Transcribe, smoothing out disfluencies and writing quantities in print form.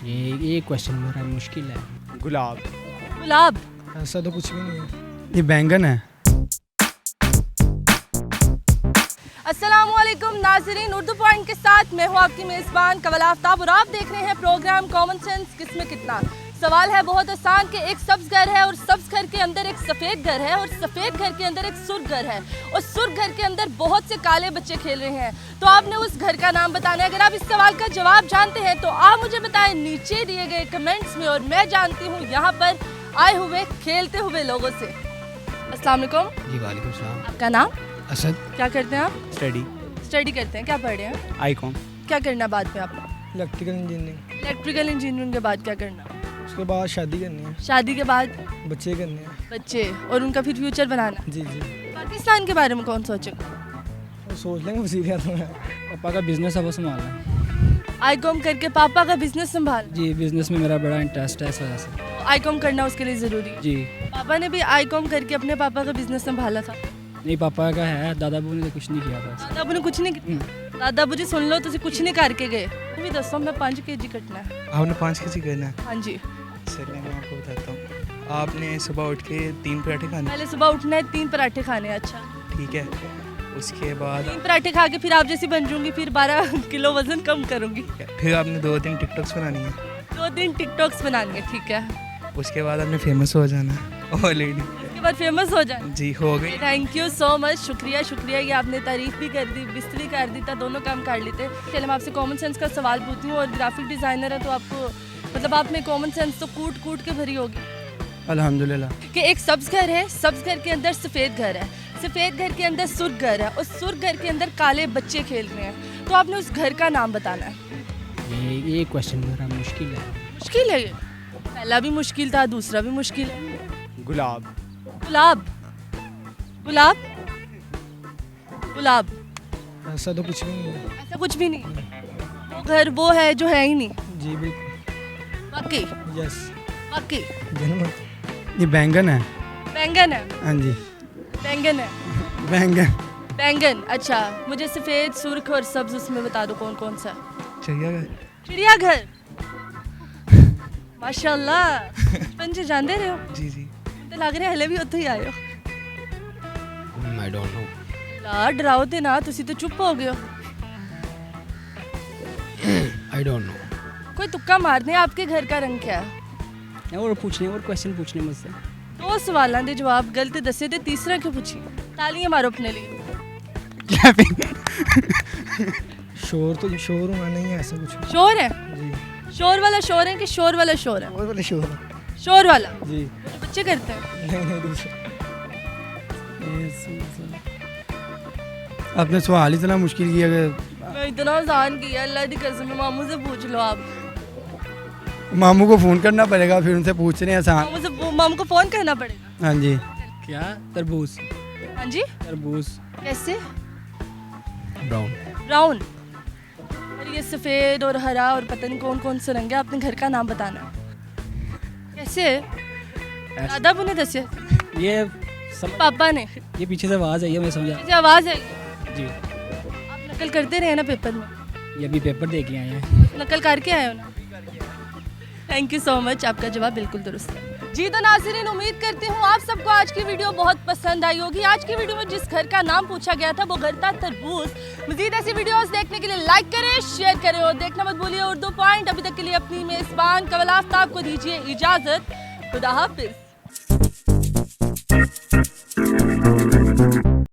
ये क्वेश्चन बड़ा मुश्किल है। गुलाब। गुलाब। ऐसा तो कुछ भी नहीं है। ये बैंगन है। अस्सलामुअलैकुम नाज़रीन, उर्दू पॉइंट के साथ मैं हूँ आपकी मेज़बान कवल आफ्ताब और आप देख रहे हैं प्रोग्राम कॉमन सेंस किसमें कितना। सवाल है बहुत आसान कि एक सब्ज़ घर है और सब्ज़ घर के अंदर एक सफ़ेद घर है और सफ़ेद घर के अंदर एक सुर्ख घर है और सुर्ख घर के अंदर बहुत से काले बच्चे खेल रहे हैं। तो आपने उस घर का नाम बताना है। अगर आप इस सवाल का जवाब जानते हैं तो आप मुझे बताएं नीचे दिए गए कमेंट्स में और मैं जानती हूँ यहाँ पर आए हुए खेलते हुए लोगों से। अस्सलाम वालेकुम। जी वालेकुम सलाम। आपका नाम? असद। क्या करते हैं आप? स्टडी। स्टडी करते हैं। क्या पढ़ रहे हैं? आईकॉम। क्या करना है बाद में आपको? Electrical engineering. इलेक्ट्रिकल इंजीनियरिंग के बाद क्या करना है? उसके बाद शादी करनी है। शादी के बाद बच्चे करने हैं। बच्चे और उनका फिर फ्यूचर बनाना। जी जी। पाकिस्तान के बारे में कौन सोचेगा? वो सोच लेंगे वसीलिया तो है। पापा का बिजनेस है वो संभालना है। आईकॉम करके पापा का बिजनेस संभाल। जी बिजनेस में मेरा बड़ा इंटरेस्ट है इस वजह से। आईकॉम करना उसके लिए ज़रूरी है। जी पापा ने भी आईकॉम करके अपने पापा का बिजनेस संभाला था। नहीं पापा का है, दादा बू ने तो कुछ नहीं किया था। दादा अबू ने कुछ नहीं किया। दादा अबू जी सुन लो, तुझे कुछ नहीं करके गए। भी दसो मैं 5 kg कटना है। आपने 5 kg करना है। हाँ जी। चलिए मैं आपको बताता हूँ। आपने सुबह उठ के 3 पराठे खाने। पहले सुबह उठना है, 3 पराठे खाने हैं। अच्छा ठीक है। उसके बाद 3 पराठे खा के फिर आप जैसी बन जाऊंगी, फिर 12 किलो वजन कम करूंगी। फिर आपने 2-3 टिकटॉक्स बनानी है। 2 दिन टिकटॉक्स बनानी है। ठीक है। उसके बाद आपने फेमस हो जाना है ऑलरेडी। उसके बाद फेमस हो जाए। जी हो गई। Thank you so much. शुक्रिया शुक्रिया कि आपने तारीफ भी कर दी, बिस्तरी कर दी था, दोनों काम कर लेते। चलिए मैं आपसे कॉमन सेंस का सवाल पूछती हूँ और ग्राफिक डिज़ाइनर है तो आपको मतलब आप में कॉमन सेंस तो कूट कूट के भरी होगी। अल्हम्दुलिल्लाह। कि एक सब्ज़ घर है, सब्ज़ घर के अंदर सफ़ेद घर है, सफ़ेद घर के अंदर सुर्ख घर है और सुर्ख घर के अंदर काले बच्चे खेल रहे हैं। तो आपने उस घर का नाम बताना है। ये क्वेश्चन बड़ा मुश्किल है। मुश्किल है ये? पहला भी मुश्किल था, दूसरा भी मुश्किल है। गुलाब। गुलाब। गुलाब। गुलाब। ऐसा तो कुछ भी नहीं है। ऐसा कुछ भी नहीं। वो घर वो है जो है ही नहीं। जी बिल्कुल। वाकई यस। वाकई जन्म। ये बैंगन है। बैंगन है। हाँ जी बैंगन है। बैंगन। बैंगन। अच्छा मुझे सफ़ेद, सुर्ख और सब्ज़ उसमें बता दो कौन कौन सा। चिड़ियाघर। चिड़ियाघर। माशाल्लाह बचपन से जानते रहे हो। जी जी। तो लग रहा हले भी उत्थे ही आए हो। I don't know. ला डराओ ते ना, तुसी तो चुप हो गए हो। I don't know. कोई तुक्का मारने। आपके घर का रंग क्या है? और क्वेश्चन पूछने मुझसे। 2 सवालों के जवाब गलत दसे ते तीसरा क्यों पूछी? तालियां मारो अपने लिए। शोर हुआ नहीं है ऐसा कुछ। शोर है? जी। शोर वाला शोर है कि शोर वाला शोर है? और वाले शोर है। शोर वाला जी। जो बच्चे करते हैं। नहीं दूसरा। आपने सवाल इतना मुश्किल किया कि मैं इतना आसान किया, अल्लाह की कसम। मामू से पूछ लो आप। मामू को फ़ोन करना पड़ेगा, फिर उनसे पूछने आसान। मामू को फ़ोन करना पड़ेगा। हाँ जी। क्या? तरबूज। हाँ जी। तरबूज। कैसे? ब्राउन। ब्राउन। और ये सफ़ेद और हरा और पता नहीं कौन कौन से रंग है। आपने घर का नाम बताना है। कैसे? दादा बुने दसे? ये पापा ने? ये पीछे से आवाज़ आई है, मैं समझा। मुझे आवाज़ आई। जी आप नकल करते रहे ना पेपर में? ये अभी पेपर दे के आए हैं। नकल करके आए हो ना? Thank you so much. आपका जवाब बिल्कुल दुरुस्त है। जी तो नाज़रीन, उम्मीद करती हूँ आप सबको आज की वीडियो बहुत पसंद आई होगी। आज की वीडियो में जिस घर का नाम पूछा गया था वो घर था तरबूज। मज़ीद ऐसी वीडियोस देखने के लिए लाइक करें, शेयर करें और देखना मत भूलिए उर्दू पॉइंट। अभी तक के लिए अपनी मेज़बान कवल आफ्ताब को दीजिए इजाज़त। खुदा हाफिज़।